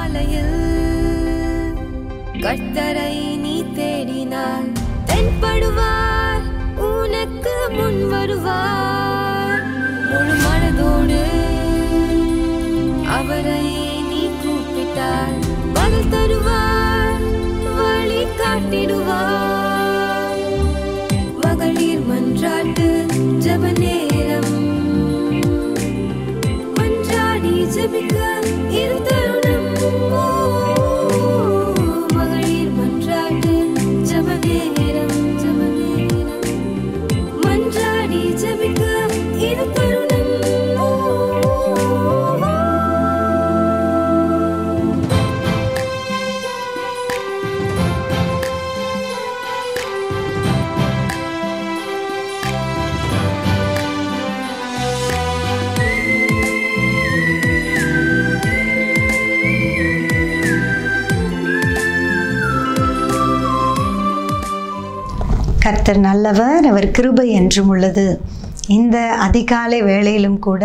அதிகாலையில் கர்த்தரை நீ தேடினால் தென்படுவார், உனக்கு முன் வருவார். முழு மனதோடு அவரை நீ கூப்பிட்டால் பதில் தருவார், வழி காட்டிடுவார். மகளிர் மன்றாட்டு ஜெப நேரம், மன்றாடி ஜெபிக்க இரு தருணம். மகளிர் மன்றாட்டு ஜெப நேரம், மன்றாடி ஜெபிக்க இரு தருணம். கர்த்தர் நல்லவர், அவர் கிருபை என்றும் உள்ளது. இந்த அதிகாலை வேளையிலும் கூட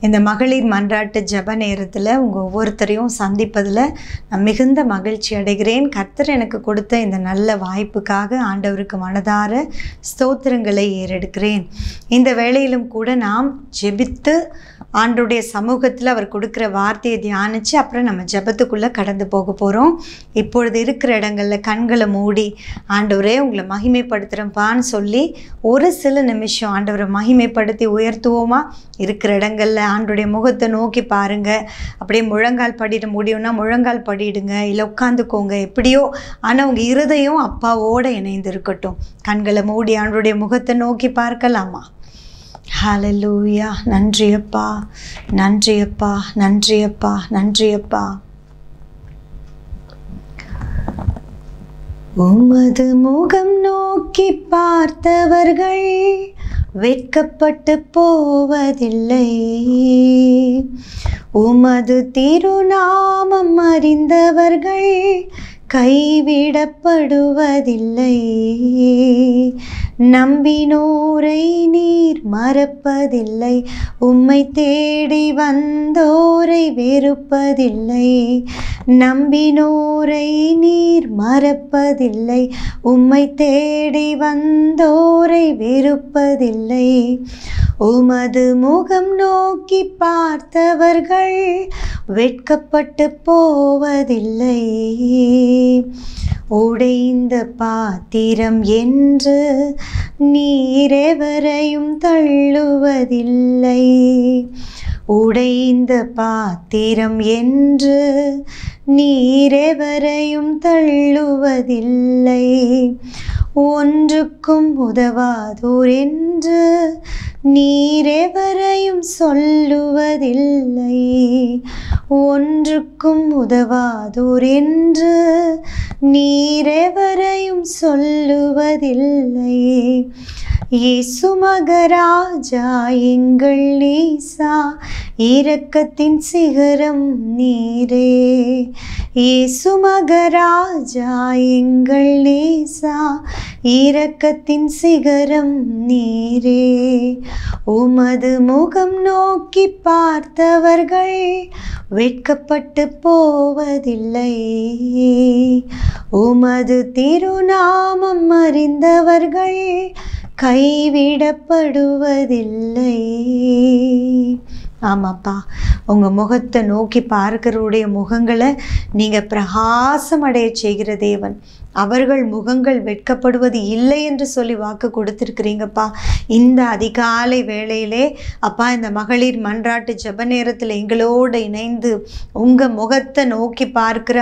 இந்த மகளிர் மன்றாட்டு ஜெப நேரத்தில் உங்கள் ஒவ்வொருத்தரையும் சந்திப்பதில் நான் மிகுந்த மகிழ்ச்சி அடைகிறேன். கர்த்தர் எனக்கு கொடுத்த இந்த நல்ல வாய்ப்புக்காக ஆண்டவருக்கு மனதார ஸ்தோத்திரங்களை ஏறெடுக்கிறேன். இந்த வேளையிலும் கூட நாம் ஜெபித்து ஆண்டவருடைய சமூகத்தில் அவர் கொடுக்குற வார்த்தையை தியானித்து அப்புறம் நம்ம ஜெபத்துக்குள்ளே கடந்து போக போகிறோம். இப்பொழுது இருக்கிற இடங்களில் கண்களை மூடி ஆண்டவரே உங்களை மகிமைப்படுத்துகிறப்பான்னு சொல்லி ஒரு சில நிமிஷம் ஆண்டவரை மகிமைப்படுத்தி உயர்த்துவோமா? இருக்கிற இடங்களில் ஆண்டவருடைய முகத்தை நோக்கி பாருங்கள். அப்படியே முழங்கால் படிட முடியும்னா முழங்கால் படிடுங்க, இல்லை உட்காந்துக்கோங்க, எப்படியோ. ஆனால் உங்கள் இருதயம் அப்பாவோடு இணைந்து இருக்கட்டும். கண்களை மூடி ஆண்டவருடைய முகத்தை நோக்கி பார்க்கலாமா? ஹல்லேலூயா. நன்றியப்பா, நன்றியப்பா, நன்றியப்பா, நன்றியப்பா. உமது முகம் நோக்கி பார்த்தவர்கள் வெட்கப்பட்டு போவதில்லை, உமது திருநாமம் அறிந்தவர்கள் கைவிடப்படுவதில்லை. நம்பினோரை நீர் மறப்பதில்லை, உம்மை தேடி வந்தோரை வெறுப்பதில்லை. நம்பினோரை நீர் மறப்பதில்லை, உம்மை தேடி வந்தோரை வெறுப்பதில்லை. உமது முகம் நோக்கி பார்த்தவர்கள் வெட்கப்பட்டு போவதில்லை. உடைந்த பாத்திரம் என்று நீரெவரையும் தள்ளுவதில்லை, உடைந்த பாத்திரம் என்று நீரெவரையும் தள்ளுவதில்லை. ஒன்றுக்கும் உதவாதோர் என்று நீரெவரையும் சொல்லுவதில்லை, ஒன்றுக்கும் உதவாதோர் என்று நீரெவரையும் சொல்லுவதில்லை. இயேசு மகராஜா எங்கள் நேசா, இரக்கத்தின் சிகரம் நீரே. இயேசு மகராஜா எங்கள் நேசா, இரக்கத்தின் சிகரம் நீரே. உமது முகம் நோக்கி பார்த்தவர்கள் வெட்கப்பட்டு போவதில்லை, உமது திருநாமம் அறிந்தவர்கள் கைவிடப்படுவதில்லை. ஆமாப்பா, உங்கள் முகத்தை நோக்கி பார்க்கிறவருடைய முகங்களை நீங்கள் பிரகாசம் அடைய செய்கிற தேவன். அவர்கள் முகங்கள் வெட்கப்படுவது இல்லை என்று சொல்லி வாக்கு கொடுத்துருக்கிறீங்கப்பா. இந்த அதிகாலை வேளையிலே அப்பா, இந்த மகளிர் மன்றாட்டு ஜெப நேரத்தில் எங்களோடு இணைந்து உங்கள் முகத்தை நோக்கி பார்க்கிற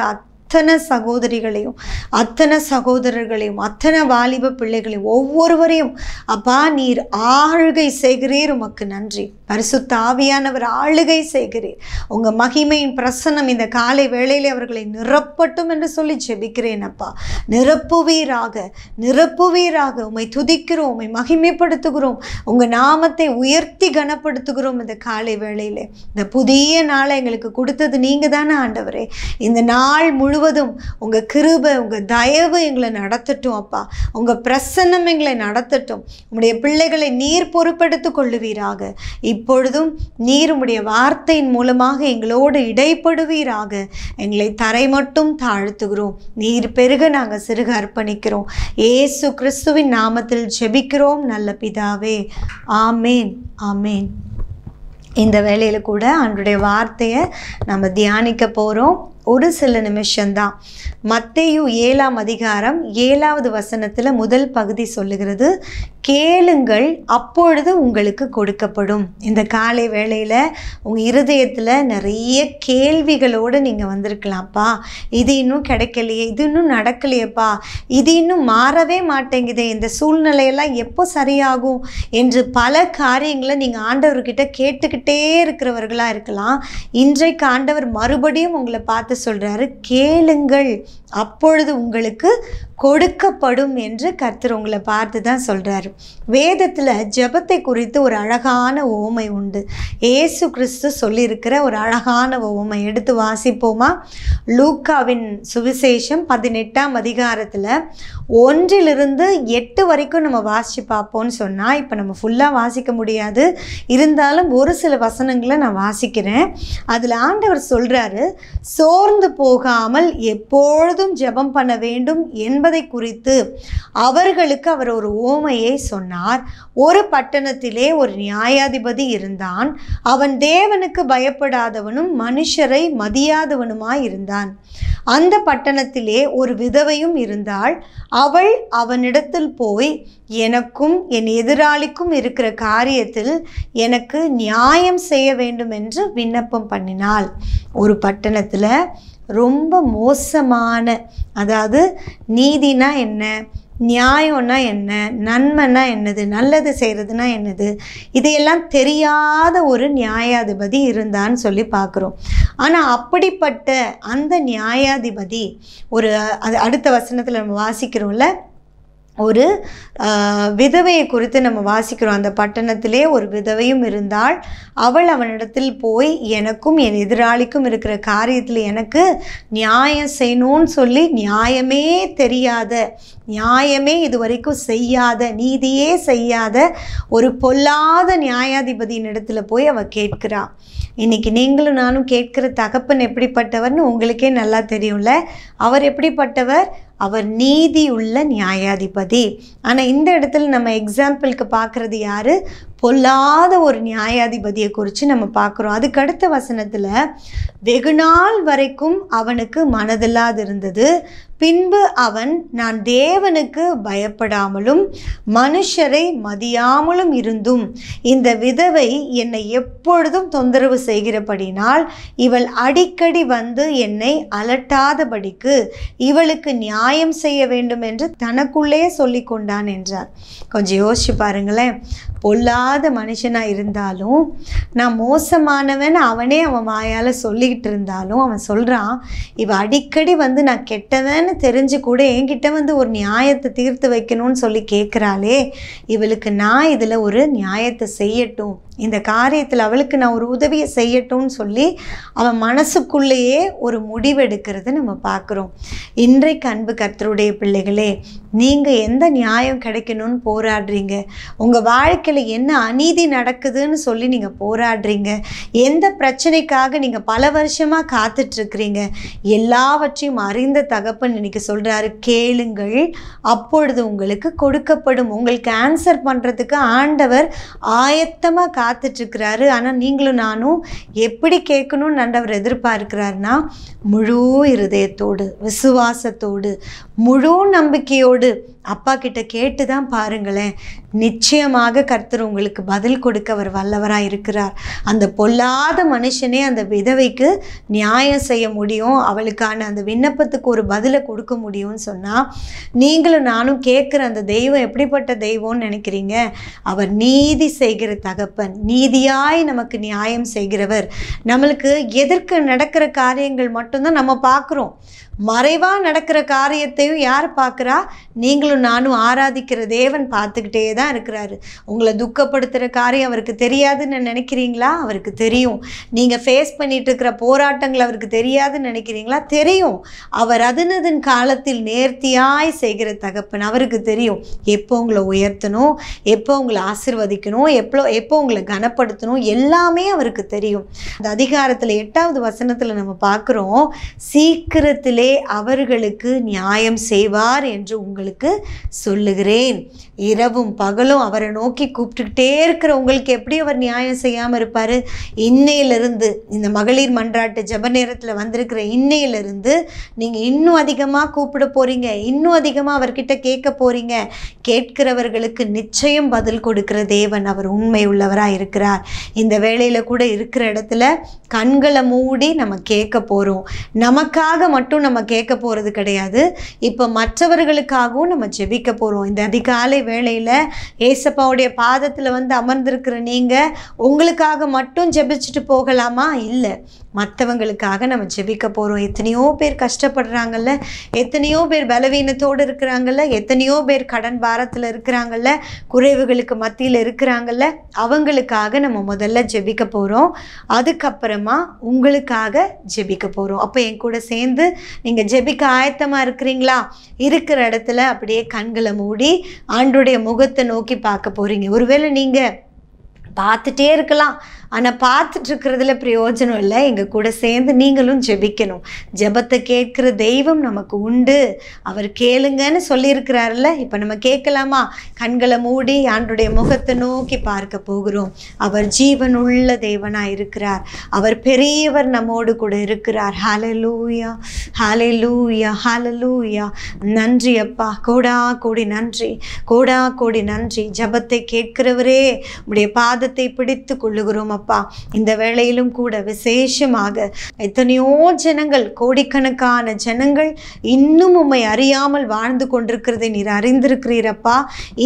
அத்தனை சகோதரிகளையும் அத்தனை சகோதரர்களையும் அத்தனை வாலிப பிள்ளைகளையும் ஒவ்வொருவரையும் அப்பா நீர் ஆளுகை செய்கிறீர். உமக்கு நன்றி. பரிசுத்த ஆவியானவர் ஆளுகை செய்கிறீர். உங்கள் மகிமையின் பிரசன்னம் இந்த காலை வேளையிலே அவர்களை நிரப்பட்டும் என்று சொல்லி ஜெபிக்கிறேன் அப்பா. நிரப்புவீராக, நிரப்புவீராக. உம்மை துதிக்கிறோம், உம்மை மகிமைப்படுத்துகிறோம், உங்கள் நாமத்தை உயர்த்தி கனப்படுத்துகிறோம். இந்த காலை வேளையிலே இந்த புதிய நாளை எங்களுக்கு கொடுத்தது நீங்கள் தானே ஆண்டவரே. இந்த நாள் முழுவதும் உங்கள் கிருபை, உங்கள் தயவு எங்களை நடத்தட்டும் அப்பா. உங்கள் பிரசன்னம் எங்களை நடத்தட்டும். உங்களுடைய பிள்ளைகளை நீர் பொறுப்பெடுத்து கொள்ளுவீராக. இப்பொழுதும் நீர் உம்முடைய வார்த்தையின் மூலமாக எங்களோடு இடைப்படுவீராக. எங்களை தரை மட்டும் தாழ்த்துகிறோம். நீர் பெருக நாங்கள் சிறுக அர்ப்பணிக்கிறோம். இயேசு கிறிஸ்துவின் நாமத்தில் ஜெபிக்கிறோம் நல்ல பிதாவே. ஆமேன், ஆமேன். இந்த வேளையில் கூட ஆண்டவருடைய வார்த்தையை நம்ம தியானிக்க போகிறோம். ஒரு சில நிமிஷம்தான். மத்தேயு 7ஆம் அதிகாரம் 7வது வசனத்தில் முதல் பகுதி சொல்லுகிறது, கேளுங்கள் அப்பொழுது உங்களுக்கு கொடுக்கப்படும். இந்த காலை வேளையில் உங்கள் இருதயத்தில் நிறைய கேள்விகளோடு நீங்கள் வந்திருக்கலாம்ப்பா. இது இன்னும் கிடைக்கலையே, இது இன்னும் நடக்கலையேப்பா, இது இன்னும் மாறவே மாட்டேங்குதே, இந்த சூழ்நிலையெல்லாம் எப்போ சரியாகும் என்று பல காரியங்களை நீங்கள் ஆண்டவர்கிட்ட கேட்டுக்கிட்டே இருக்கிறவர்களாக இருக்கலாம். இன்றைக்கு ஆண்டவர் மறுபடியும் உங்களை பார்த்து சொல்றாரு, கேளுங்கள் அப்பொழுது உங்களுக்கு கொடுக்கப்படும் என்று கர்த்தர் உங்களை பார்த்து தான் சொல்றாரு. வேதத்தில் ஜெபத்தை குறித்து ஒரு அழகான உவமை உண்டு. இயேசு கிறிஸ்து சொல்லியிருக்கிற ஒரு அழகான உவமை எடுத்து வாசிப்போமா? லூக்காவின் சுவிசேஷம் 18ஆம் அதிகாரத்தில் 1 to 8 வரைக்கும் நம்ம வாசித்து பார்ப்போம்னு சொன்னால், இப்போ நம்ம ஃபுல்லாக வாசிக்க முடியாது, இருந்தாலும் ஒரு சில வசனங்களை நான் வாசிக்கிறேன். அதில் ஆண்டவர் சொல்கிறாரு, சோர்ந்து போகாமல் எப்பொழுதும் ஜெபம் பண்ண வேண்டும் என்பதை குறித்து அவர்களுக்கு அவர் ஒரு உவமையை சொன்னார். ஒரு பட்டணத்திலே ஒரு நியாயாதிபதி இருந்தான். அவன் தேவனுக்கு பயப்படாதவனும் மனுஷரை மதியாதவனுமாய் இருந்தான். அந்த பட்டணத்திலே ஒரு விதவையும் இருந்தாள். அவள் அவனிடத்தில் போய், எனக்கும் என் எதிராளிக்கும் இருக்கிற காரியத்தில் எனக்கு நியாயம் செய்ய வேண்டும் என்று விண்ணப்பம் பண்ணினாள். ஒரு பட்டணத்தில் ரொம்ப மோசமான, அதாவது நீதினா என்ன, நியாயம்னா என்ன, நன்மைனா என்னது, நல்லது செய்கிறதுனா என்னது, இதையெல்லாம் தெரியாத ஒரு நியாயாதிபதி இருந்தான்னு சொல்லி பார்க்குறோம். ஆனால் அப்படிப்பட்ட அந்த நியாயாதிபதி அது அடுத்த வசனத்தில் நம்ம வாசிக்கிறோம்ல, ஒரு விதவையை குறித்து நம்ம வாசிக்கிறோம். அந்த பட்டணத்திலே ஒரு விதவையும் இருந்தாள். அவள் அவனிடத்தில் போய், எனக்கும் என் எதிராளிக்கும் இருக்கிற காரியத்தில் எனக்கு நியாயம் செய்யணும்னு சொல்லி நியாயமே தெரியாத, நியாயமே இது வரைக்கும் செய்யாத, நீதியே செய்யாத ஒரு பொல்லாத நியாயாதிபதியின் இடத்துல போய் அவள் கேட்கிறாள். இன்றைக்கி நீங்களும் நானும் கேட்குற தகப்பன் எப்படிப்பட்டவர்னு உங்களுக்கே நல்லா தெரியும்ல. அவர் எப்படிப்பட்டவர்? அவர் நீதி உள்ள நியாயாதிபதி. ஆனால் இந்த இடத்துல நம்ம எக்ஸாம்பிளுக்கு பார்க்குறது யார்? பொல்லாத ஒரு நியாயாதிபதியை குறித்து நம்ம பார்க்குறோம். அதுக்கு அடுத்த வசனத்தில், வெகு நாள் வரைக்கும் அவனுக்கு மனதில்லாது இருந்தது. பின்பு அவன், நான் தேவனுக்கு பயப்படாமலும் மனுஷரை மதியாமலும் இருந்தும் இந்த விதவை என்னை எப்பொழுதும் தொந்தரவு செய்கிறபடினால் இவள் அடிக்கடி வந்து என்னை அலட்டாதபடிக்கு இவளுக்கு நியாயம் செய்ய வேண்டும் என்று தனக்குள்ளே சொல்லி கொண்டான் என்றார். கொஞ்சம் யோசிச்சு பாருங்களேன். பொல்லாத மனுஷனாக இருந்தாலும், நான் மோசமானவன் அவனே அவன் வாயால் சொல்லிக்கிட்டு இருந்தாலும், அவன் சொல்கிறான், இவள் அடிக்கடி வந்து நான் கெட்டவன்னு தெரிஞ்சு கூட என்கிட்ட வந்து ஒரு நியாயத்தை தீர்த்து வைக்கணும்னு சொல்லி கேட்குறாளே, இவளுக்கு நான் இதில் ஒரு நியாயத்தை செய்யட்டும், இந்த காரியத்தில் அவளுக்கு நான் ஒரு உதவியை செய்யட்டும்னு சொல்லி அவன் மனசுக்குள்ளேயே ஒரு முடிவெடுக்கிறது நம்ம பார்க்குறோம். இன்றைக்கு அன்பு கர்த்தருடைய பிள்ளைகளே, நீங்கள் எந்த நியாயம் கிடைக்கணும்னு போராடுறீங்க? உங்கள் வாழ்க்கையில் என்ன அநீதி நடக்குதுன்னு சொல்லி நீங்கள் போராடுறீங்க? எந்த பிரச்சனைக்காக நீங்கள் பல வருஷமாக காத்துட்ருக்கிறீங்க? எல்லாவற்றையும் அறிந்த தகப்பன் இன்னைக்கு சொல்கிறாரு, கேளுங்கள் அப்பொழுது உங்களுக்கு கொடுக்கப்படும். உங்களுக்கு ஆன்சர் பண்ணுறதுக்கு ஆண்டவர் ஆயத்தமாக காத்துட்ருக்கிறாரு. ஆனால் நீங்களும் நானும் எப்படி கேட்கணும்னு ஆண்டவர் எதிர்பார்க்கிறாருன்னா, முழு இருதயத்தோடு, விசுவாசத்தோடு, முழு நம்பிக்கையோடு அப்பா கிட்ட கேட்டு தான் பாருங்களேன். நிச்சயமாக கர்த்தர் உங்களுக்கு பதில் கொடுக்க அவர் வல்லவராக இருக்கிறார். அந்த பொல்லாத மனுஷனே அந்த விதவைக்கு நியாயம் செய்ய முடியும், அவளுக்கான அந்த விண்ணப்பத்துக்கு ஒரு பதிலை கொடுக்க முடியும்னு சொன்னால், நீங்களும் நானும் கேட்குற அந்த தெய்வம் எப்படிப்பட்ட தெய்வம்னு நினைக்கிறீங்க? அவர் நீதி செய்கிற தகப்பன், நீதியாய் நமக்கு நியாயம் செய்கிறவர். நம்மளுக்கு எதிர்க்க நடக்கிற காரியங்கள் மட்டும்தான் நம்ம பார்க்குறோம். மறைவாக நடக்கிற காரியத்தையும் யார் பார்க்குறா? நீங்களும் நானும் ஆராதிக்கிற தேவன் பார்த்துக்கிட்டே தான் இருக்கிறாரு. உங்களை துக்கப்படுத்துகிற காரியம் அவருக்கு தெரியாதுன்னு நினைக்கிறீங்களா? அவருக்கு தெரியும். நீங்கள் ஃபேஸ் பண்ணிட்டு இருக்கிற போராட்டங்கள் அவருக்கு தெரியாதுன்னு நினைக்கிறீங்களா? தெரியும். அவர் அதனதன் காலத்தில் நேர்த்தியாய் செய்கிற தகப்பன். அவருக்கு தெரியும் எப்போ உங்களை உயர்த்தணும், எப்போ உங்களை ஆசீர்வதிக்கணும், எப்போ உங்களை கனப்படுத்தணும், எல்லாமே அவருக்கு தெரியும். அந்த அதிகாரத்தில் 8வது வசனத்தில் நம்ம பார்க்குறோம், சீக்கிரத்திலே அவர்களுக்கு நியாயம் செய்வார் என்று உங்களுக்கு சொல்லுகிறேன். இரவும் பகலும் அவரை நோக்கி கூப்பிட்டுக்கிட்டே இருக்கிற உங்களுக்கு எப்படி அவர் நியாயம் செய்யாமல் இருப்பார்? இன்னையிலிருந்து, இந்த மகளிர் மன்றாட்டு ஜெப நேரத்தில் வந்திருக்கிற இன்னையிலிருந்து நீங்கள் இன்னும் அதிகமாக கூப்பிட போகிறீங்க, இன்னும் அதிகமாக அவர்கிட்ட கேட்க போகிறீங்க. கேட்கிறவர்களுக்கு நிச்சயம் பதில் கொடுக்கிற தேவன் அவர் உண்மை உள்ளவராக இருக்கிறார். இந்த வேளையில் கூட இருக்கிற இடத்துல கண்களை மூடி நம்ம கேட்க போகிறோம். நமக்காக மட்டும் நம்ம கேட்க போகிறது கிடையாது, இப்போ மற்றவர்களுக்காகவும் நம்ம ஜெபிக்க போகிறோம். இந்த அதிகாலை வேளையில் ஏசப்பாவுடைய பாதத்தில் வந்து அமர்ந்திருக்கிற நீங்கள் உங்களுக்காக மட்டும் ஜெபிச்சுட்டு போகலாமா? இல்லை, மற்றவங்களுக்காக நம்ம ஜெபிக்க போகிறோம். எத்தனையோ பேர் கஷ்டப்படுறாங்கல்ல, எத்தனையோ பேர் பலவீனத்தோடு இருக்கிறாங்கல்ல, எத்தனையோ பேர் கடன் பாரத்தில் இருக்கிறாங்கல்ல, குறைவுகளுக்கு மத்தியில் இருக்கிறாங்கல்ல, அவங்களுக்காக நம்ம முதல்ல ஜெபிக்க போகிறோம். அதுக்கப்புறமா உங்களுக்காக ஜெபிக்க போகிறோம். அப்போ என் கூட சேர்ந்து நீங்கள் ஜெபிக்க ஆயத்தமாக இருக்கிறீங்களா? இருக்கிற இடத்துல அப்படியே கண்களை மூடி ஆண்டவருடைய முகத்தை நோக்கி பார்க்க போகிறீங்க. ஒருவேளை நீங்கள் பார்த்துட்டே இருக்கலாம், ஆனால் பார்த்துட்ருக்கிறதுல பிரயோஜனம் இல்லை. எங்கள் கூட சேர்ந்து நீங்களும் ஜெபிக்கணும். ஜெபத்தை கேட்குற தெய்வம் நமக்கு உண்டு, அவர் கேளுங்கன்னு சொல்லியிருக்கிறாருல்ல. இப்போ நம்ம கேட்கலாமா? கண்களை மூடி ஆண்டவருடைய முகத்தை நோக்கி பார்க்க போகிறோம். அவர் ஜீவன் உள்ள தேவனாக இருக்கிறார், அவர் பெரியவர், நம்மோடு கூட இருக்கிறார். ஹல்லேலூயா, ஹல்லேலூயா, ஹல்லேலூயா. நன்றி அப்பா, கோடா கோடி நன்றி, கோடா கோடி நன்றி. ஜெபத்தை கேட்கிறவரே, உடைய பாதத்தை பிடித்து கொள்ளுகிறோம் அப்பா. இந்த வேளையிலும் கூட விசேஷமாக எத்தனையோ ஜனங்கள், கோடிக்கணக்கான ஜனங்கள் இன்னும் உம்மை அறியாமல் வாழ்ந்து கொண்டிருக்கிறதை நீர் அறிந்திருக்கிறீரப்பா.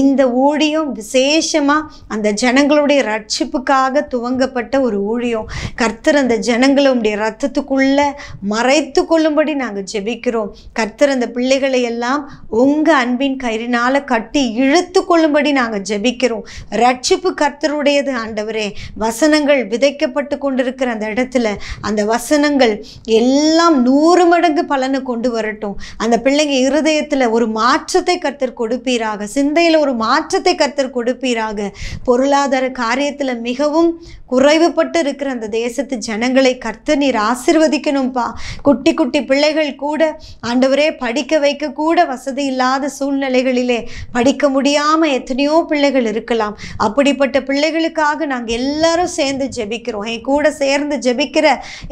இந்த ஊழியம் விசேஷமா அந்த ஜனங்களுடைய ரட்சிப்புக்காக துவங்கப்பட்ட ஒரு ஊழியம். கர்த்தர் அந்த ஜனங்களை உம்முடைய ரத்தத்துக்குள்ள மறைத்து கொள்ளும்படி நாங்கள் ஜெபிக்கிறோம். கர்த்தர் அந்த பிள்ளைகளை எல்லாம் உங்க அன்பின் கயிறினால கட்டி இழுத்து கொள்ளும்படி நாங்கள் ஜெபிக்கிறோம். ரட்சிப்பு கர்த்தருடையது ஆண்டவரே. வசனங்கள் விதைக்கப்பட்டு கொண்டிருக்கிற அந்த இடத்துல அந்த வசனங்கள் எல்லாம் 100 மடங்கு பலனை கொண்டு வரட்டும். அந்த பிள்ளைங்க இருதயத்தில் ஒரு மாற்றத்தை கர்த்தர் கொடுப்பீராக, சிந்தையில் ஒரு மாற்றத்தை கர்த்தர் கொடுப்பீராக. பொருளாதார காரியத்தில் மிகவும் குறைவுபட்டு இருக்கிற அந்த தேசத்து ஜனங்களை கர்த்தர் நீர் ஆசீர்வதிக்கணும்ப்பா. குட்டி குட்டி பிள்ளைகள் கூட ஆண்டவரே படிக்க வைக்க கூட வசதி இல்லாத சூழ்நிலைகளிலே படிக்க முடியாமல் எத்தனையோ பிள்ளைகள் இருக்கலாம். அப்படிப்பட்ட பிள்ளைகளுக்காக நாங்கள் எல்லாரும் சேர்ந்து ஜெபிக்கிறோம். என் கூட சேர்ந்து ஜெபிக்கிற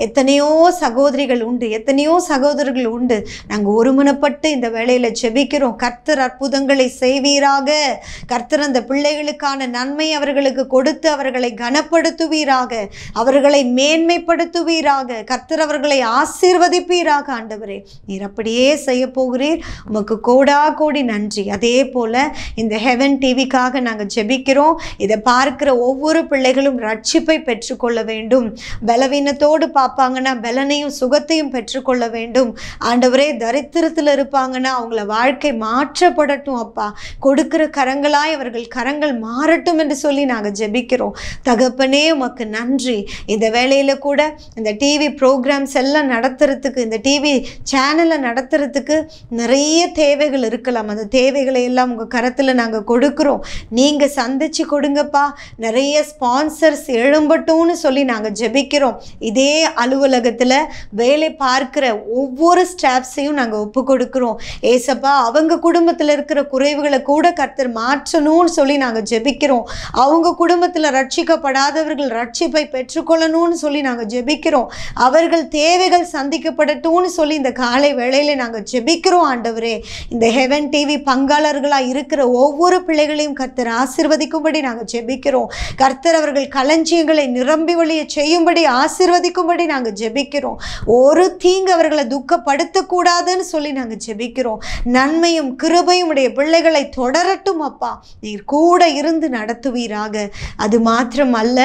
எத்தனையோ சகோதரிகள் உண்டு, எத்தனையோ சகோதரர்கள் உண்டு. நாங்கள் ஒருமனப்பட்டு இந்த வேளையில் ஜெபிக்கிறோம். கர்த்தர் அற்புதங்களை செய்வீராக. கர்த்தர் அந்த பிள்ளைகளுக்கான நன்மை அவர்களுக்கு கொடுத்து அவர்களை கனப்படுத்துவீராக, அவர்களை மேன்மைப்படுத்துவீராக. கர்த்தர் அவர்களை ஆசீர்வதிப்பீராக. ஆண்டவரே, நீர் அப்படியே செய்ய போகிறீர். உமக்கு கோடா கோடி நன்றி. அதே போல இந்த ஹெவன் டிவிக்காக நாங்கள் ஜெபிக்கிறோம். இதை பார்க்கிற ஒவ்வொரு பிள்ளைகளும் ரட்சிப்பை பெற்றுக்கொள்ள வேண்டும். பலவீனத்தோடு பார்ப்பாங்கன்னா பலனையும் சுகத்தையும் பெற்றுக்கொள்ள வேண்டும். ஆண்டவரே, தரித்திரத்தில் இருப்பாங்கன்னா அவங்கள வாழ்க்கை மாற்றப்படட்டும் அப்பா. கொடுக்கிற கரங்களாய் அவர்கள் கரங்கள் மாறட்டும் என்று சொல்லி நாங்கள் ஜெபிக்கிறோம். தகப்பனே, உமக்கு நன்றி. இந்த வேளையில் கூட இந்த டிவி ப்ரோக்ராம்ஸ் எல்லாம் நடத்துறதுக்கு, இந்த டிவி சேனலை நடத்துறதுக்கு நிறைய தேவைகள் இருக்கலாம். அந்த தேவைகளை எல்லாம் உங்கள் கரத்தில் நாங்கள் கொடுக்குறோம். நீங்கள் சந்திச்சு கொடுங்கப்பா. நிறைய ஸ்பான்சர்ஸ் எழும்பட்டும்னு சொல்லி நாங்கள் ஜெபிக்கிறோம். இதே அலுவலகத்தில் வேலை பார்க்கிற ஒவ்வொரு ஸ்டாஃப்ஸையும் நாங்கள் ஒப்பு கொடுக்குறோம். ஏசப்பா, அவங்க குடும்பத்தில் இருக்கிற குறைவுகளை கூட கர்த்தர் மாற்றணும்னு சொல்லி நாங்கள் ஜெபிக்கிறோம். அவங்க குடும்பத்தில் ரட்சிக்கப்படாதவர்கள் ரட்சிப்பை பெற்றுக்கொள்ளணும்னு சொல்லி நாங்கள் ஜெபிக்கிறோம். அவர்கள் தேவைகள் சந்திக்கப்படட்டும்னு சொல்லி இந்த காலை வேளையில் நாங்கள் ஜெபிக்கிறோம். ஆண்டவரே, இந்த ஹெவன் டிவி பங்காளர்களாக இருக்கிற ஒவ்வொரு பிள்ளைகளையும் கர்த்தர் ஆசீர்வதிக்கும்படி நாங்கள் ஜெபிக்கிறோம். கர்த்தர் அவர்கள் களஞ்சியங்களை நிரம்பி வழிய செய்யும்படி ஆசீர்வதிக்கும்படி நாங்கள் ஜெபிக்கிறோம். ஒரு தீங்கு அவர்களை துக்கப்படுத்தக்கூடாதுன்னு சொல்லி நாங்கள் ஜெபிக்கிறோம். நன்மையும் கிருபையும் உடைய பிள்ளைகளை தொடரட்டும் அப்பா. நீர் கூட இருந்து நடத்துவீராக. அது மாத்திரம் அல்ல,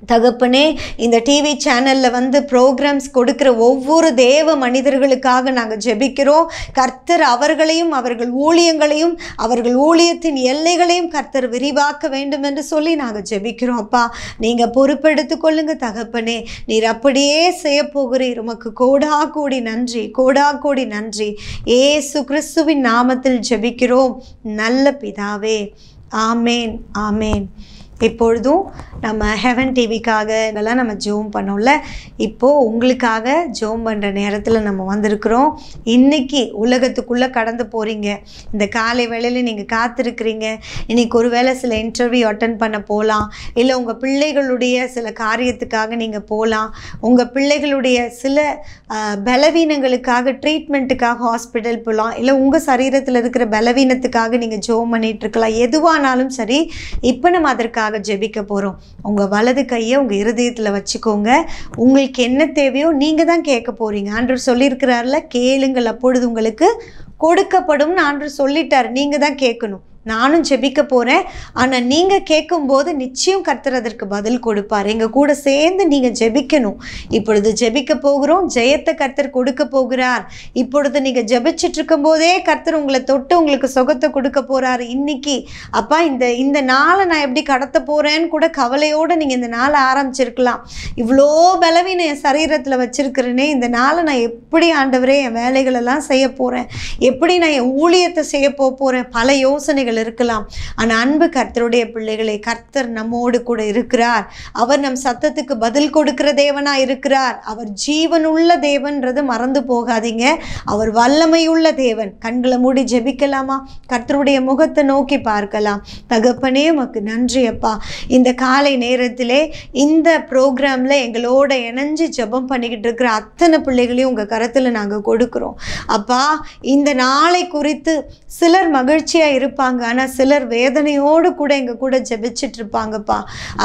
தகப்பனே, இந்த டிவி சேனலில் வந்து ப்ரோக்ராம்ஸ் கொடுக்குற ஒவ்வொரு தேவ மனிதர்களுக்காக நாங்கள் ஜெபிக்கிறோம். கர்த்தர் அவர்களையும் அவர்கள் ஊழியங்களையும் அவர்கள் ஊழியத்தின் எல்லைகளையும் கர்த்தர் விரிவாக்க வேண்டும் என்று சொல்லி நாங்கள் ஜெபிக்கிறோம். அப்பா, நீங்கள் பொறுப்பெடுத்து கொள்ளுங்க தகப்பனே. நீர் அப்படியே செய்ய போகிறீர். உமக்கு கோடா கோடி நன்றி, கோடா கோடி நன்றி. இயேசு கிறிஸ்துவின் நாமத்தில் ஜெபிக்கிறோம் நல்ல பிதாவே. ஆமேன், ஆமேன். இப்பொழுதும் நம்ம ஹெவன் டிவிக்காக இதெல்லாம் நம்ம ஜோம் பண்ணோம்ல, இப்போது உங்களுக்காக ஜோம் பண்ணுற நேரத்தில் நம்ம வந்திருக்கிறோம். இன்றைக்கி உலகத்துக்குள்ளே கடந்து போகிறீங்க. இந்த காலை வேளையில் நீங்கள் காத்திருக்கிறீங்க. இன்றைக்கி ஒரு வேளை சில இன்டர்வியூ அட்டன் பண்ண போகலாம், இல்லை உங்கள் பிள்ளைகளுடைய சில காரியத்துக்காக நீங்கள் போகலாம், உங்கள் பிள்ளைகளுடைய சில பலவீனங்களுக்காக ட்ரீட்மெண்ட்டுக்காக ஹாஸ்பிட்டல் போகலாம், இல்லை உங்கள் சரீரத்தில் இருக்கிற பலவீனத்துக்காக நீங்கள் ஜோம் பண்ணிகிட்ருக்கலாம். எதுவானாலும் சரி, இப்போ நம்ம அதற்காக ஜெபிக்க போகிறோம். உங்கள் வலது கையை உங்கள் இருதயத்தில் வச்சுக்கோங்க. உங்களுக்கு என்ன தேவையோ நீங்கள் தான் கேட்க போகிறீங்க. ஆண்டவர் சொல்லியிருக்கிறார்ல, கேளுங்கள் அப்பொழுது உங்களுக்கு கொடுக்கப்படும். ஆண்டவர் சொல்லிட்டார், நீங்கள் தான் கேட்கணும். நானும் ஜெபிக்க போகிறேன். ஆனால் நீங்கள் கேட்கும்போது நிச்சயம் கர்த்தர் அதற்கு பதில் கொடுப்பார். எங்கள் கூட சேர்ந்து நீங்கள் ஜெபிக்கணும். இப்பொழுது ஜெபிக்க போகிறோம். ஜெயத்தை கர்த்தர் கொடுக்க போகிறார். இப்பொழுது நீங்கள் ஜெபிச்சுட்டு இருக்கும் போதே கர்த்தர் உங்களை தொட்டு உங்களுக்கு சுகத்தை கொடுக்க போகிறார். இன்னைக்கு அப்பா, இந்த நாளை நான் எப்படி கடத்த போகிறேன்னு கூட கவலையோடு நீங்கள் இந்த நாளை ஆரம்பிச்சிருக்கலாம். இவ்வளோ பலவீனம் என் சரீரத்தில் வச்சுருக்கிறேனே, இந்த நாளை நான் எப்படி ஆண்டவரே என் வேலைகளெல்லாம் செய்ய போகிறேன், எப்படி நான் என் ஊழியத்தை செய்ய போகிறேன், பல யோசனைகள் இருக்கலாம். ஆனால் அன்பு கர்த்தருடைய பிள்ளைகளை, கர்த்தர் நம்மோடு கூட இருக்கிறார். அவர் நம் சத்தத்துக்கு பதில் கொடுக்கிற தேவனா இருக்கிறார். அவர் ஜீவனுள்ள தேவன்றது மறந்து போகாதீங்க. அவர் வல்லமையுள்ள தேவன். கண்களை மூடி ஜெபிக்கலாமா? கர்த்தருடைய முகத்தை நோக்கி பார்க்கலாம். தகப்பனே, உமக்கு நன்றி அப்பா. இந்த காலை நேரத்திலே இந்த ப்ரோக்ராமில் எங்களோட இணைஞ்சு ஜெபம் பண்ணிக்கிட்டு இருக்கிற அத்தனை பிள்ளைகளையும் உங்கள் கரத்தில் நாங்கள் கொடுக்குறோம் அப்பா. இந்த நாளை குறித்து சிலர் மகிழ்ச்சியாக இருப்பாங்க, ஆனால் சிலர் வேதனையோடு கூட எங்கள் கூட ஜெபிச்சுட்டு இருப்பாங்கப்பா.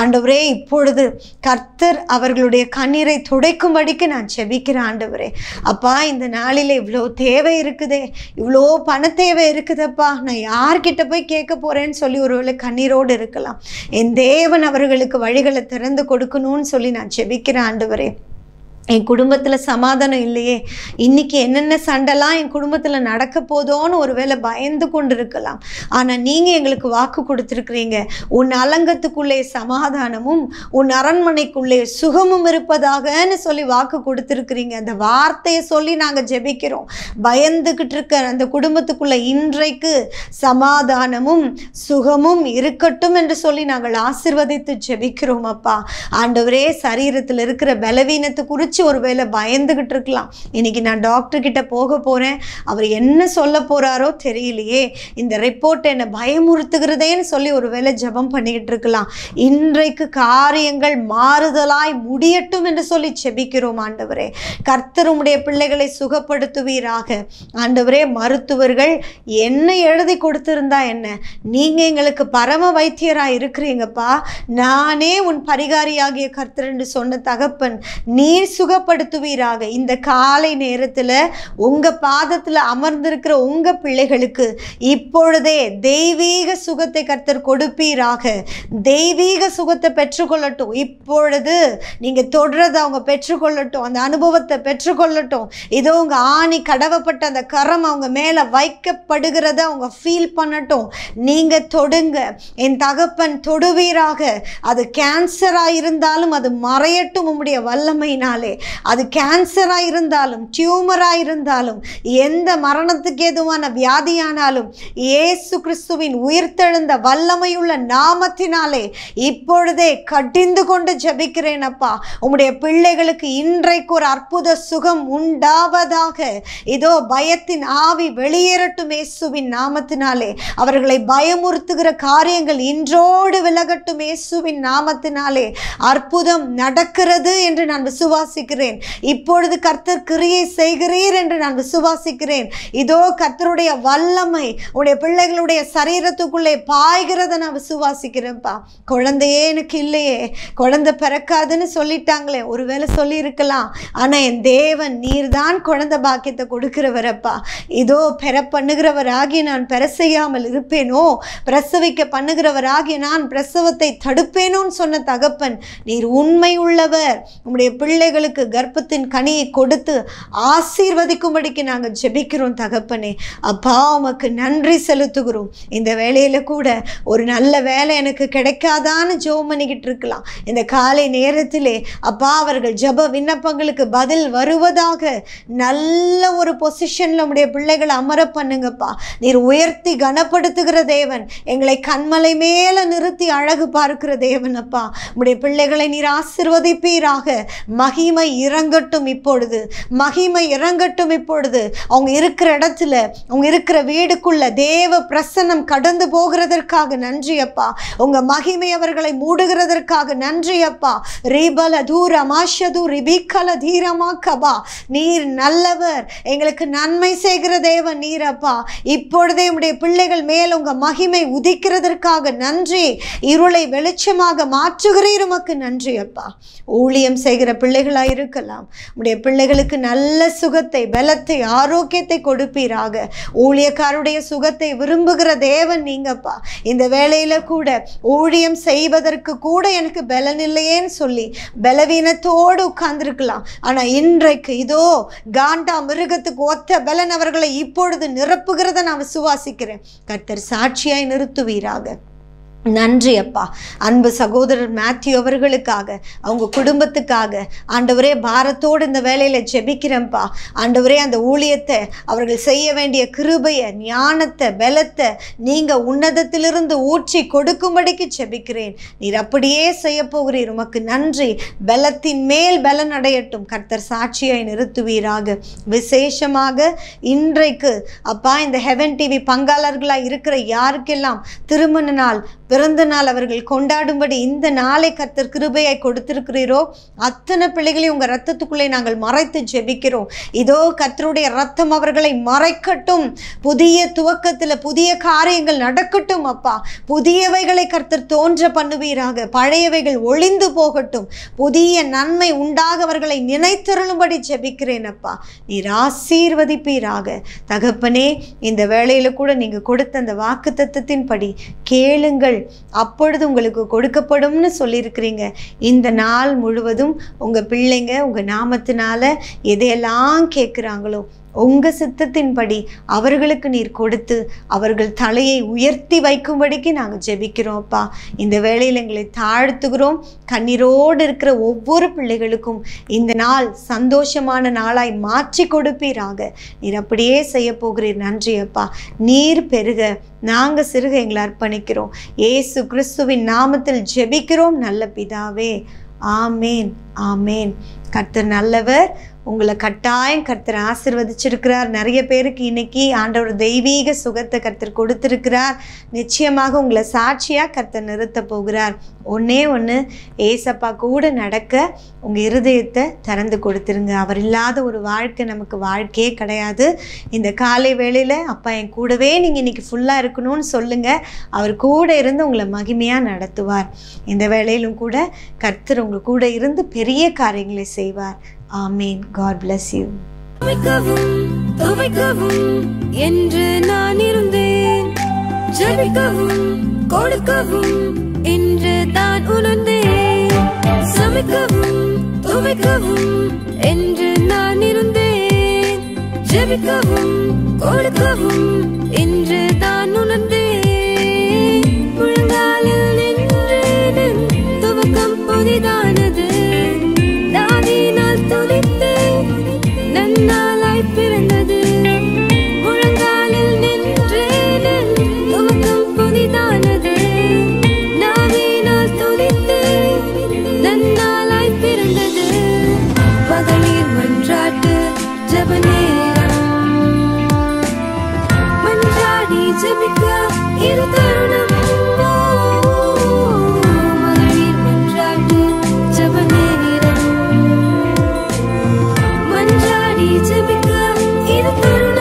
ஆண்டவரே, இப்பொழுது கர்த்தர் அவர்களுடைய கண்ணீரை துடைக்கும்படிக்கு நான் ஜெபிக்கிறேன் ஆண்டவரே. அப்பா, இந்த நாளில் இவ்வளோ தேவை இருக்குதே, இவ்வளோ பண தேவை இருக்குதப்பா, நான் யார்கிட்ட போய் கேட்க போகிறேன்னு சொல்லி ஒருவேளை கண்ணீரோடு இருக்கலாம். என் தேவன் அவர்களுக்கு வழிகளை திறந்து கொடுக்கணும்னு சொல்லி நான் ஜெபிக்கிறேன் ஆண்டவரே. என் குடும்பத்தில் சமாதானம் இல்லையே, இன்றைக்கி என்னென்ன சண்டைலாம் என் குடும்பத்தில் நடக்க போதோன்னு ஒருவேளை பயந்து கொண்டு இருக்கலாம். ஆனால் நீங்கள் எங்களுக்கு வாக்கு கொடுத்துருக்குறீங்க, உன் அலங்கத்துக்குள்ளே சமாதானமும் உன் அரண்மனைக்குள்ளே சுகமும் இருப்பதாகன்னு சொல்லி வாக்கு கொடுத்துருக்குறீங்க. அந்த வார்த்தையை சொல்லி நாங்கள் ஜெபிக்கிறோம். பயந்துக்கிட்டு இருக்க அந்த குடும்பத்துக்குள்ளே இன்றைக்கு சமாதானமும் சுகமும் இருக்கட்டும் என்று சொல்லி நாங்கள் ஆசீர்வதித்து ஜெபிக்கிறோம் அப்பா. ஆண்டவரே, சரீரத்தில் இருக்கிற பலவீனத்தை குறித்து ஒருவேளை பயந்துகிட்டு இருக்கலாம். இன்னைக்கு நான் டாக்டர் கிட்ட போக போறேன், அவர் என்ன சொல்ல போறாரோ தெரியலையே, இந்த ரிப்போர்ட் என்னை பயமுறுத்துகிறதேன்னு சொல்லி ஒருவேளை ஜெபம் பண்ணிக்கிட்டு இருக்கலாம். இன்றைக்கு காரியங்கள் மாறுதலாய் முடியட்டும் என்று சொல்லி ஜெபிக்கிறோம் ஆண்டவரே. கர்த்தர் உம்முடைய பிள்ளைகளை சுகப்படுத்துவீராக ஆண்டவரே. மருத்துவர்கள் என்ன எழுதி கொடுத்திருந்தா என்ன, நீங்க எங்களுக்கு பரம வைத்தியராக இருக்கிறீங்கப்பா. நானே உன் பரிகாரியாகிய கர்த்தர் என்று சொன்ன தகப்பன், நீர் சுகப்படுத்துவீராக. இந்த காலை நேரத்தில் உங்கள் பாதத்தில் அமர்ந்திருக்கிற உங்கள் பிள்ளைகளுக்கு இப்பொழுதே தெய்வீக சுகத்தை கர்த்தர் கொடுப்பீராக. தெய்வீக சுகத்தை பெற்றுக்கொள்ளட்டும். இப்பொழுது நீங்கள் தொடர்றதை அவங்க பெற்றுக்கொள்ளட்டும், அந்த அனுபவத்தை பெற்றுக்கொள்ளட்டும். இதோ உங்கள் ஆணி கடவப்பட்ட அந்த கரம் அவங்க மேலே வைக்கப்படுகிறத அவங்க ஃபீல் பண்ணட்டும். நீங்கள் தொடுங்க என் தகப்பன், தொடுவீராக. அது கேன்சராக இருந்தாலும் அது மறையட்டும் உம்முடைய வல்லமையினாலே. அது கேன்சராக இருந்தாலும் டியூமராக இருந்தாலும் எந்த மரணத்துக்கு எதுவான வியாதியானாலும் இயேசு கிறிஸ்துவின் உயிர்த்தெழுந்த வல்லமையுள்ள நாமத்தினாலே இப்பொழுதே கடிந்து கொண்டு ஜெபிக்கிறேன் அப்பா. உம்முடைய பிள்ளைகளுக்கு இன்றைக்கு ஒரு அற்புத சுகம் உண்டாவதாக. இதோ பயத்தின் ஆவி வெளியேறட்டும் இயேசுவின் நாமத்தினாலே. அவர்களை பயமுறுத்துகிற காரியங்கள் இன்றோடு விலகட்டும் இயேசுவின் நாமத்தினாலே. அற்புதம் நடக்கிறது என்று நான் விசுவாசி விசுவாசிக்கிறேன். இப்பொழுது கர்த்தர் கிரியை செய்கிறீர் என்று நான் விசுவாசிக்கிறேன். இதோ கர்த்தருடைய வல்லமை உடைய பிள்ளைகளுடைய சரீரத்துக்குள்ளே பாய்கிறத நான் விசுவாசிக்கிறேன்ப்பா. குழந்தையே எனக்கு இல்லையே, குழந்தை பிறக்காதுன்னு சொல்லிட்டாங்களே, ஒருவேளை சொல்லி இருக்கலாம். ஆனா என் தேவன் நீர் தான் குழந்தை பாக்கியத்தை கொடுக்கிறவரப்பா. இதோ பெற பண்ணுகிறவராகி நான் பெற செய்யாமல் இருப்பேனோ, பிரசவிக்க பண்ணுகிறவராகிய நான் பிரசவத்தை தடுப்பேனோன்னு சொன்ன தகப்பன் நீர் உண்மை உள்ளவர். உம்முடைய பிள்ளைகளுக்கு கர்ப்பத்தின் கனியை கொடுத்து ஆசீர்வதிக்கும்படிக்கு நாங்கள் ஜெபிக்கிறோம் தகப்பனே. அப்பா உமக்கு நன்றி செலுத்துகிறோம். இந்த வேலையில கூட ஒரு நல்ல வேலை எனக்கு கிடைக்காதான்னு ஜெபம் பண்ணிக்கிட்டு இருக்கலாம். இந்த காலை நேரத்திலே அப்பா அவர்கள் ஜெப விண்ணப்பங்களுக்கு பதில் வருவதாக நல்ல ஒரு பொசிஷன்ல உம்முடைய பிள்ளைகளை அமர பண்ணுங்கப்பா. நீர் உயர்த்தி கனப்படுத்துகிற தேவன், எங்களை கண்மலை மேல நிறுத்தி அழகு பார்க்கிற தேவன் அப்பா. உம்முடைய பிள்ளைகளை நீர் ஆசீர்வதிப்பீராக. மகிமை இறங்கட்டும் இப்பொழுது, மகிமை இறங்கட்டும் இப்பொழுது. அவங்க இருக்கிற இடத்துல, அவங்க இருக்கிற வீடுக்குள்ள தேவ பிரசன்னம் கடந்து போகிறதற்காக நன்றி அப்பா. உங்க மகிமை அவர்களை மூடுகிறதற்காக நன்றி அப்பா. ரீபல தூர மாஷது ரிபிக்கல தீரமா கபா. நீர் நல்லவர், எங்களுக்கு நன்மை செய்கிற தேவன் நீர் அப்பா. இப்பொழுதே உம்முடைய பிள்ளைகள் மேல் உங்க மகிமை உதிக்கிறதற்காக நன்றி. இருளை வெளிச்சமாக மாற்றுகிறீர், உமக்கு நன்றி அப்பா. ஊழியம் செய்கிற பிள்ளைகளாக இருக்கலாம், உம்முடைய பிள்ளைகளுக்கு நல்ல சுகத்தை, பலத்தை, ஆரோக்கியத்தை கொடுப்பீராக. ஊழியக்காருடைய சுகத்தை விரும்புகிற தேவன் நீங்கப்பா. இந்த வேளையில கூட ஊழியம் செய்வதற்கு கூட எனக்கு பலன் இல்லையேன்னு சொல்லி பலவீனத்தோடு உட்கார்ந்துருக்கலாம். ஆனா இன்றைக்கு இதோ காண்டா மிருகத்துக்கு ஒத்த பலன் அவர்களை இப்பொழுது நிரப்புகிறத நான் விசுவாசிக்கிறேன். கர்த்தர் சாட்சியாய் நிறுத்துவீராக. நன்றி அப்பா. அன்பு சகோதரர் மேத்யூ அவர்களுக்காக, அவங்க குடும்பத்துக்காக ஆண்டவரே பாரத்தோடு இந்த வேலையில ஜெபிக்கிறேன்ப்பா. ஆண்டவரே அந்த ஊழியத்தை அவர்கள் செய்ய வேண்டிய கிருபையை, ஞானத்தை, பலத்தை நீங்க உன்னதத்திலிருந்து ஊற்றி கொடுக்கும்படிக்கு ஜெபிக்கிறேன். நீர் அப்படியே செய்ய போகிறீர், உமக்கு நன்றி. பலத்தின் மேல் பலன் அடையட்டும். கர்த்தர் சாட்சியை நிறுத்துவீராக. விசேஷமாக இன்றைக்கு அப்பா இந்த ஹெவன் டிவி பங்காளர்களாக இருக்கிற யாருக்கெல்லாம் திருமண நாள், பிறந்த நாள் அவர்கள் கொண்டாடும்படி இந்த நாளை கர்த்தர் கிருபையாய் கொடுத்திருக்கிறீரோ அத்தனை பிள்ளைகளையும் உங்க ரத்தத்துக்குள்ளே நாங்கள் மறைத்து ஜெபிக்கிறோம். இதோ கர்த்தருடைய ரத்தம் அவர்களை மறைக்கட்டும். புதிய துவக்கத்தில் புதிய காரியங்கள் நடக்கட்டும் அப்பா. புதியவைகளை கர்த்தர் தோன்ற பண்ணுவீராக. பழையவைகள் ஒளிந்து போகட்டும். புதிய நன்மை உண்டாக அவர்களை நினைத்தருளும்படி ஜெபிக்கிறேன் அப்பா. நீர் ஆசீர்வதிப்பீராக. தகப்பனே இந்த வேளையில கூட நீங்க கொடுத்த அந்த வாக்குத்தத்தத்தின்படி கேளுங்கள், அப்பொழுது உங்களுக்கு கொடுக்கப்படும்னு சொல்லியிருக்கிறீங்க. இந்த நாள் முழுவதும் உங்க பிள்ளைங்க உங்க நாமத்தினால எதையெல்லாம் கேட்குறாங்களோ உங்க சித்தத்தின்படி அவர்களுக்கு நீர் கொடுத்து அவர்கள் தலையை உயர்த்தி வைக்கும்படிக்கு நாங்கள் ஜெபிக்கிறோம் அப்பா. இந்த வேளையில் எங்களை தாழ்த்துகிறோம். கண்ணீரோடு இருக்கிற ஒவ்வொரு பிள்ளைகளுக்கும் இந்த நாள் சந்தோஷமான நாளாய் மாற்றி கொடுப்பீராக. நீர் அப்படியே செய்ய போகிறீர். நன்றி அப்பா. நீர் பெருக, நாங்கள் சிறுக எங்களை அர்ப்பணிக்கிறோம். இயேசு கிறிஸ்துவின் நாமத்தில் ஜெபிக்கிறோம் நல்ல பிதாவே. ஆமேன், ஆமேன். கர்த்தர் நல்லவர். உங்களை கட்டாயம் கர்த்தர் ஆசீர்வதிச்சிருக்கிறார். நிறைய பேருக்கு இன்னைக்கு ஆண்டவர் தெய்வீக சுகத்தை கர்த்தர் கொடுத்திருக்கிறார். நிச்சயமாக உங்களை சாட்சியாக கர்த்தர் நிறுத்த போகிறார். ஒன்றே ஒன்று, ஏசப்பா கூட நடக்க உங்கள் இருதயத்தை திறந்து கொடுத்துருங்க. அவர் இல்லாத ஒரு வாழ்க்கை நமக்கு வாழ்க்கையே கிடையாது. இந்த காலை வேளையில் அப்பா என் கூடவே நீங்கள் இன்றைக்கி ஃபுல்லாக இருக்கணும்னு சொல்லுங்கள். அவர் கூட இருந்து உங்களை மகிமையாக நடத்துவார். இந்த வேளையிலும் கூட கர்த்தர் உங்கள் கூட இருந்து பெரிய காரியங்களை செய்வார். ஆமீன். God bless you. துவைக்கவும் என்று நான் இருந்தேன், ஜெபிக்கவும் கொடுக்கவும் என்று தான் உணர்ந்தேன். சமைக்கவும் துவைக்கவும் என்று நான் இருந்தேன், ஜெபிக்கவும் கொடுக்கவும் என்று தான் உணர்ந்தேன். முழங்காலில் நின்றேன், துவக்கம் புதிதானது. தாவினால் துதித்து நன்னாளாய் பிறந்தது. முழங்காலில் நின்றேன், துவக்கம் புதிதானது. நாவினால் துதித்து நன்னாளாய் பிறந்தது. மகளிர் மன்றாட்டு ஜெப நேரம், மன்றாடி ஜெபிக்க இது தருணம். மகளிர் மன்றாட்டு ஜெப நேரம், இது தருணம்